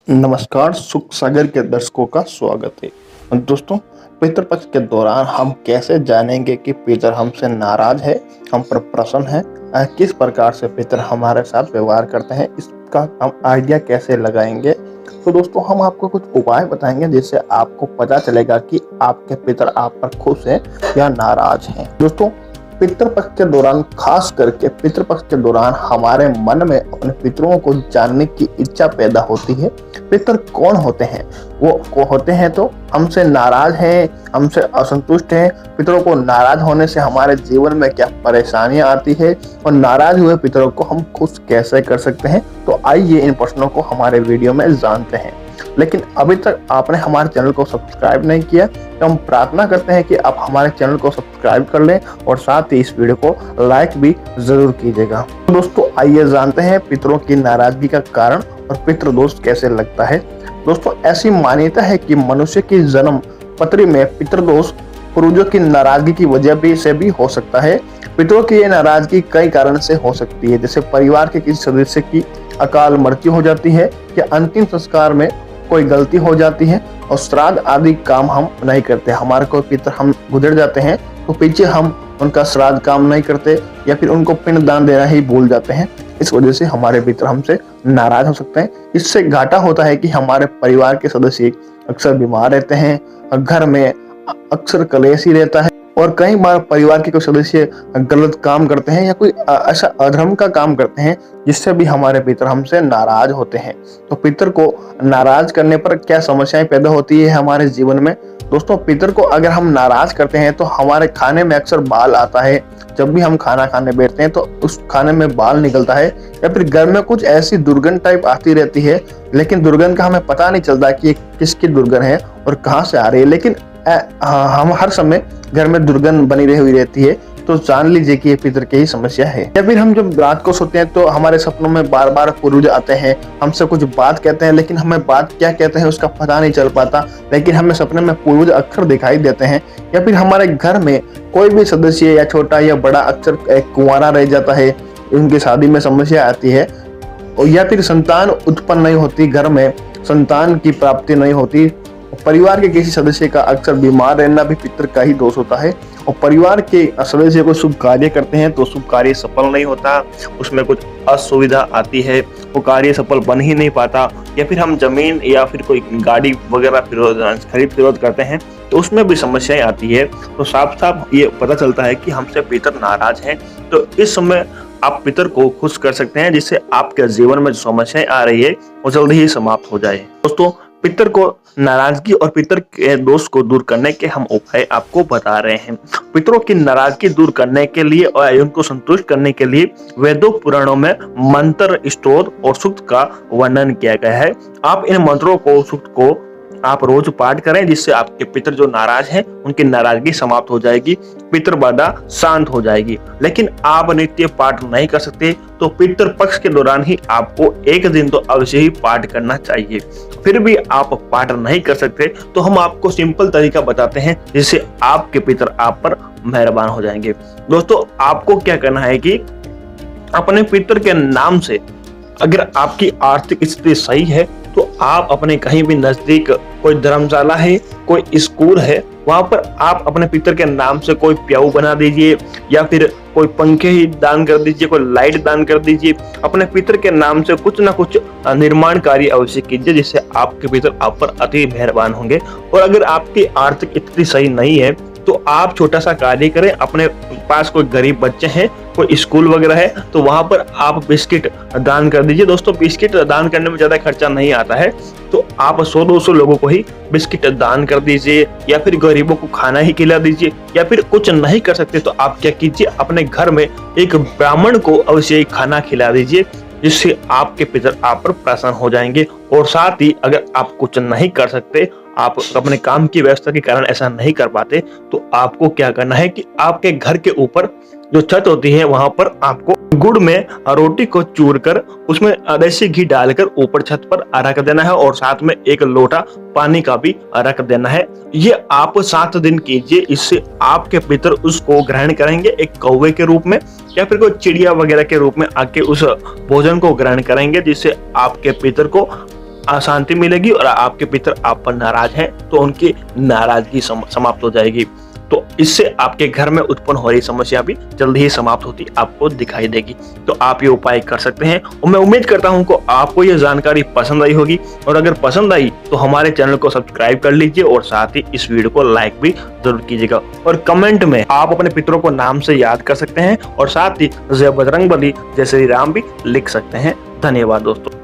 नमस्कार, सुख सागर के दर्शकों का स्वागत है। दोस्तों, पितृपक्ष के दौरान हम कैसे जानेंगे कि पितर हमसे नाराज है, हम पर प्रसन्न है, किस प्रकार से पितर हमारे साथ व्यवहार करते हैं, इसका हम आइडिया कैसे लगाएंगे। तो दोस्तों, हम आपको कुछ उपाय बताएंगे जिससे आपको पता चलेगा कि आपके पितर आप पर खुश हैं या नाराज हैं। दोस्तों, पितृपक्ष के दौरान, खास करके पितृपक्ष के दौरान हमारे मन में अपने पितरों को जानने की इच्छा पैदा होती है। पितर कौन होते हैं? वो होते हैं तो हमसे नाराज हैं, हमसे असंतुष्ट हैं। पितरों को नाराज होने से हमारे जीवन में क्या परेशानियां आती है और नाराज हुए पितरों को हम खुश कैसे कर सकते हैं। तो आइए इन प्रश्नों को हमारे वीडियो में जानते हैं। लेकिन अभी तक आपने हमारे चैनल को सब्सक्राइब नहीं किया तो हम प्रार्थना करते हैं कि आप हमारे चैनल को सब्सक्राइब कर लें और साथ ही इस वीडियो को लाइक भी जरूर कीजिएगा। तो दोस्तों, आइए जानते हैं पितरों की नाराजगी का कारण और पितृदोष कैसे लगता है। दोस्तों, ऐसी मान्यता है कि मनुष्य की जन्म पत्री में पितृदोष पूर्वजों की नाराजगी की वजह से भी हो सकता है। पितरों की ये नाराजगी कई कारण से हो सकती है, जैसे परिवार के किसी सदस्य की अकाल मृत्यु हो जाती है या अंतिम संस्कार में कोई गलती हो जाती है और श्राद्ध आदि काम हम नहीं करते। हमारे कोई पितर हम गुजर जाते हैं तो पीछे हम उनका श्राद्ध काम नहीं करते या फिर उनको पिंड दान देना ही भूल जाते हैं। इस वजह से हमारे पितर हमसे नाराज हो सकते हैं। इससे घाटा होता है कि हमारे परिवार के सदस्य अक्सर बीमार रहते हैं, घर में अक्सर कलेश ही रहता है और कई बार परिवार के कोई सदस्य गलत काम करते हैं या कोई ऐसा अधर्म का काम करते हैं जिससे भी हमारे पितर हमसे नाराज होते हैं। तो पितर को नाराज करने पर क्या समस्याएं पैदा होती है हमारे जीवन में। दोस्तों, पितर को अगर हम नाराज करते हैं तो हमारे खाने में अक्सर बाल आता है। जब भी हम खाना खाने बैठते हैं तो उस खाने में बाल निकलता है या फिर घर में कुछ ऐसी दुर्गंध टाइप आती रहती है, लेकिन दुर्गंध का हमें पता नहीं चलता कि ये किसकी दुर्गंध है और कहाँ से आ रही है। लेकिन हम हर समय घर में दुर्गंध बनी रही हुई रहती है तो जान लीजिए कि ये पितर की ही समस्या है। या फिर हम जब रात को सोते हैं तो हमारे सपनों में बार बार पूर्वज आते हैं, हमसे कुछ बात कहते हैं, लेकिन हमें बात क्या कहते हैं उसका पता नहीं चल पाता, लेकिन हमें सपने में पूर्वज अक्सर दिखाई देते हैं। या फिर हमारे घर में कोई भी सदस्य या छोटा या बड़ा अक्सर कुंवारा रह जाता है, उनकी शादी में समस्या आती है या फिर संतान उत्पन्न नहीं होती, घर में संतान की प्राप्ति नहीं होती। परिवार के किसी सदस्य का अक्सर बीमार रहना भी पितर का ही दोष होता है और परिवार के सदस्य को शुभ कार्य करते हैं तो शुभ कार्य सफल नहीं होता, उसमें कुछ असुविधा आती है, वो कार्य सफल बन ही नहीं पाता। या फिर हम जमीन या फिर कोई गाड़ी वगैरह खरीद फिरोध करते हैं तो उसमें भी समस्याएं आती है। तो साफ साफ ये पता चलता है कि हमसे पितर नाराज हैं। तो इस समय आप पितर को खुश कर सकते हैं जिससे आपके जीवन में जो समस्याएं आ रही है वो जल्दी ही समाप्त हो जाए। दोस्तों, पितर को नाराजगी और पितर के दोष को दूर करने के हम उपाय आपको बता रहे हैं। पितरों की नाराजगी दूर करने के लिए और उनको संतुष्ट करने के लिए वेदों पुराणों में मंत्र, स्तोत्र और सूक्त का वर्णन किया गया है। आप इन मंत्रों को, सूक्त को आप रोज पाठ करें जिससे आपके पितर जो नाराज हैं उनकी नाराजगी समाप्त हो जाएगी, पितर बाधा शांत हो जाएगी। लेकिन आप नित्य पाठ नहीं कर सकते तो पितर पक्ष के दौरान ही आपको एक दिन तो अवश्य ही पाठ करना चाहिए। फिर भी आप पाठ नहीं कर सकते तो हम आपको सिंपल तरीका बताते हैं जिससे आपके पितर आप पर मेहरबान हो जाएंगे। दोस्तों, आपको क्या करना है कि अपने पितर के नाम से, अगर आपकी आर्थिक स्थिति सही है तो आप अपने कहीं भी नजदीक कोई धर्मशाला है, कोई स्कूल है, वहां पर आप अपने पितर के नाम से कोई प्याऊ बना दीजिए या फिर कोई पंखे ही दान कर दीजिए, कोई लाइट दान कर दीजिए। अपने पितर के नाम से कुछ ना कुछ निर्माण कार्य अवश्य कीजिए जिससे आपके पितर आप पर अति मेहरबान होंगे। और अगर आपकी आर्थिक स्थिति सही नहीं है तो आप छोटा सा कार्य करें। अपने पास कोई गरीब बच्चे हैं, कोई स्कूल वगैरह है तो वहां पर आप बिस्किट दान कर दीजिए। दोस्तों, बिस्किट दान करने में ज्यादा खर्चा नहीं आता है तो आप 100-200 लोगों को ही बिस्किट दान कर दीजिए या फिर गरीबों को खाना ही खिला दीजिए। या फिर कुछ नहीं कर सकते तो आप क्या कीजिए, अपने घर में एक ब्राह्मण को अवश्य ही खाना खिला दीजिए जिससे आपके पितर आप पर प्रसन्न हो जाएंगे। और साथ ही अगर आप कुछ नहीं कर सकते, आप अपने काम की व्यवस्था के कारण ऐसा नहीं कर पाते तो आपको क्या करना है कि आपके घर के ऊपर जो छत होती है वहां पर आपको गुड़ में रोटी को चूर कर उसमें देसी घी डालकर ऊपर छत पर रख देना है और साथ में एक लोटा पानी का भी रख देना है। ये आप 7 दिन कीजिए, इससे आपके पितर उसको ग्रहण करेंगे एक कौवे के रूप में या फिर कोई चिड़िया वगैरह के रूप में आके उस भोजन को ग्रहण करेंगे, जिससे आपके पितर को शांति मिलेगी और आपके पितर आप पर नाराज हैं तो उनकी नाराजगी समाप्त हो जाएगी। तो इससे आपके घर में उत्पन्न हो रही समस्या भी जल्दी ही समाप्त होती आपको दिखाई देगी। तो आप ये उपाय कर सकते हैं और मैं उम्मीद करता हूं कि आपको ये जानकारी पसंद आई होगी, और अगर पसंद आई तो हमारे चैनल को सब्सक्राइब कर लीजिए और साथ ही इस वीडियो को लाइक भी जरूर कीजिएगा। और कमेंट में आप अपने पितरों को नाम से याद कर सकते हैं और साथ ही जय बजरंगबली, जय श्री राम भी लिख सकते हैं। धन्यवाद दोस्तों।